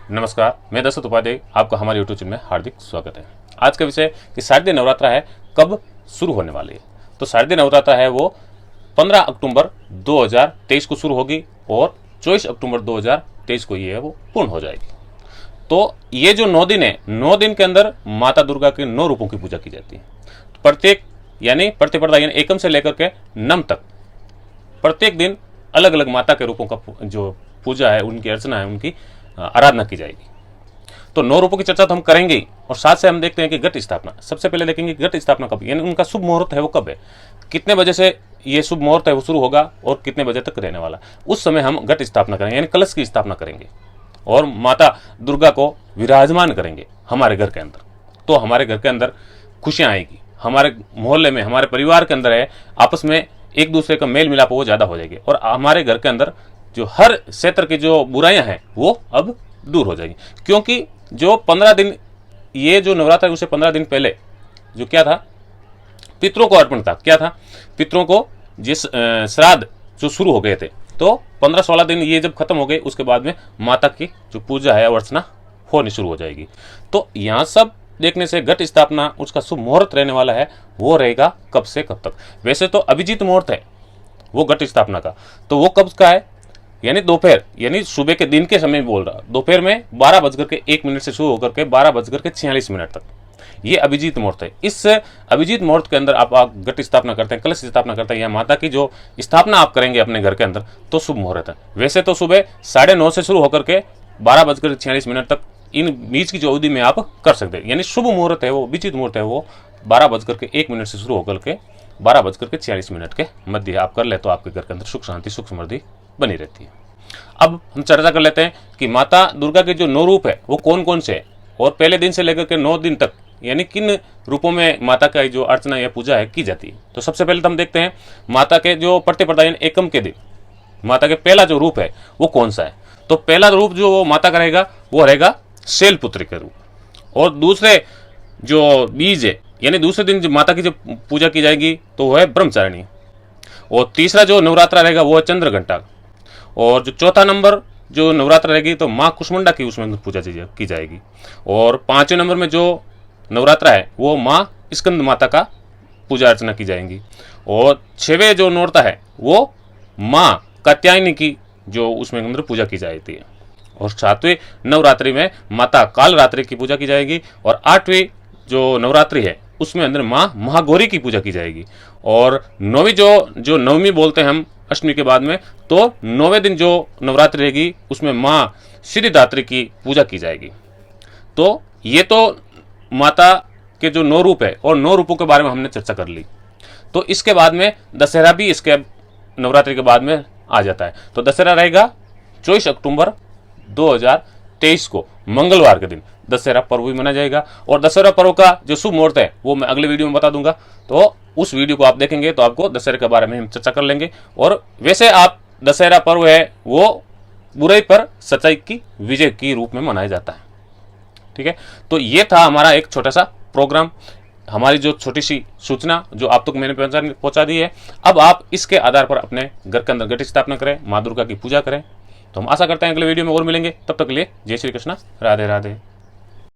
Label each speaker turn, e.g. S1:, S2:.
S1: नमस्कार, मैं दशरथ उपाध्याय, आपका हमारे यूट्यूब चैनल में हार्दिक स्वागत है। आज का विषय कि शारदीय नवरात्रा है कब शुरू होने वाली है। तो शारदीय नवरात्रा है वो 15 अक्टूबर 2023 को शुरू होगी और 24 अक्टूबर 2023 को ये है वो पूर्ण हो जाएगी। तो ये जो 9 दिन है, 9 दिन के अंदर माता दुर्गा के 9 रूपों की पूजा की जाती है। प्रत्येक यानी प्रतिपदा यानी एकम से लेकर के नम तक प्रत्येक दिन अलग अलग माता के रूपों का जो पूजा है, उनकी अर्चना है, उनकी आराधना की जाएगी। तो 9 रूपों की चर्चा तो हम करेंगे ही, और साथ से हम देखते हैं कि घट स्थापना। सबसे पहले देखेंगे घट स्थापना कब, यानी उनका शुभ मुहूर्त है वो कब है, कितने बजे से ये शुभ मुहूर्त है वो शुरू होगा और कितने बजे तक रहने वाला। उस समय हम घट स्थापना करेंगे, यानी कलश की स्थापना करेंगे और माता दुर्गा को विराजमान करेंगे हमारे घर के अंदर। तो हमारे घर के अंदर खुशियां आएगी, हमारे मोहल्ले में, हमारे परिवार के अंदर है आपस में एक दूसरे का मेल मिलाप वो ज्यादा हो जाएगी, और हमारे घर के अंदर जो हर क्षेत्र की जो बुराइयां हैं वो अब दूर हो जाएगी। क्योंकि जो 15 दिन ये जो नवरात्र है, उसे 15 दिन पहले जो क्या था, पितरों को अर्पण था। क्या था, पितरों को जिस श्राद्ध जो शुरू हो गए थे, तो 15-16 दिन ये जब खत्म हो गए, उसके बाद में माता की जो पूजा है अर्चना होनी शुरू हो जाएगी। तो यहाँ सब देखने से घट स्थापना उसका शुभ मुहूर्त रहने वाला है, वो रहेगा कब से कब तक। वैसे तो अभिजीत मुहूर्त है वो घट स्थापना का, तो वो कब का है, यानी दोपहर, यानी सुबह के दिन के समय में बोल रहा, दोपहर में 12:01 से शुरू होकर के 12:46 तक ये अभिजीत मुहूर्त है। इस अभिजीत मुहूर्त के अंदर आप घट स्थापना करते हैं, कलश स्थापना करते हैं, या माता की जो स्थापना आप करेंगे अपने घर के अंदर, तो शुभ मुहूर्त है। वैसे तो सुबह 9:30 से शुरू होकर के 12:46 तक इन बीच की जो अवधि में आप कर सकते हैं, यानी शुभ मुहूर्त है वो, अभिजीत मुहूर्त है वो 12:01 से शुरू होकर के 12:46 के मध्य आप कर ले, तो आपके घर के अंदर सुख शांति सुख समृद्धि बनी रहती है। अब हम चर्चा कर लेते हैं कि माता दुर्गा के जो 9 रूप है वो कौन कौन से है, और पहले दिन से लेकर के 9 दिन तक यानी किन रूपों में माता का जो अर्चना या पूजा है की जाती है। तो सबसे पहले तो हम देखते हैं माता के जो प्रतिपदा यानी एकम के दिन माता के पहला जो रूप है वो कौन सा है। तो पहला रूप जो माता का रहेगा वो रहेगा शैलपुत्री के रूप, और दूसरे जो बीज है यानी दूसरे दिन जो माता की जो पूजा की जाएगी तो वो है ब्रह्मचारिणी, और तीसरा जो नवरात्रा रहेगा वो है चंद्रघंटा, और जो चौथा नंबर जो नवरात्र रहेगी तो माँ कुष्मांडा की उसमें पूजा की जाएगी, और 5वें नंबर में जो नवरात्रा है वो माँ स्कंद माता का पूजा अर्चना की जाएगी, और 6वें जो नवरात्रा है वो माँ कात्यायनी की जो उसमें अंदर पूजा की जाती है, और 7वें नवरात्रि में माता कालरात्रि की पूजा की जाएगी, और 8वीं जो नवरात्रि है उसमें अंदर माँ महागौरी की पूजा की जाएगी, और 9वीं जो नवमी बोलते हैं हम अष्टमी के बाद में, तो 9वें दिन जो नवरात्रि रहेगी उसमें माँ सिद्धिदात्री की पूजा की जाएगी। तो ये तो माता के जो 9 रूप है और 9 रूपों के बारे में हमने चर्चा कर ली। तो इसके बाद में दशहरा भी इसके नवरात्रि के बाद में आ जाता है। तो दशहरा रहेगा 24 अक्टूबर 2023 को मंगलवार के दिन दशहरा पर्व भी मनाया जाएगा, और दशहरा पर्व का जो शुभ मुहूर्त है वो मैं अगले वीडियो में बता दूंगा। तो उस वीडियो को आप देखेंगे तो आपको दशहरे के बारे में हम चर्चा कर लेंगे। और वैसे आप दशहरा पर्व है वो बुराई पर सच्चाई की विजय की रूप में मनाया जाता है। ठीक है, तो ये था हमारा एक छोटा सा प्रोग्राम, हमारी जो छोटी सी सूचना जो आप तक मैंने पहुंचा दी है। अब आप इसके आधार पर अपने घर के अंदर घट स्थापना करें, माँ दुर्गा की पूजा करें। तो हम आशा करते हैं अगले वीडियो में और मिलेंगे। तब तक के लिए जय श्री कृष्णा, राधे राधे।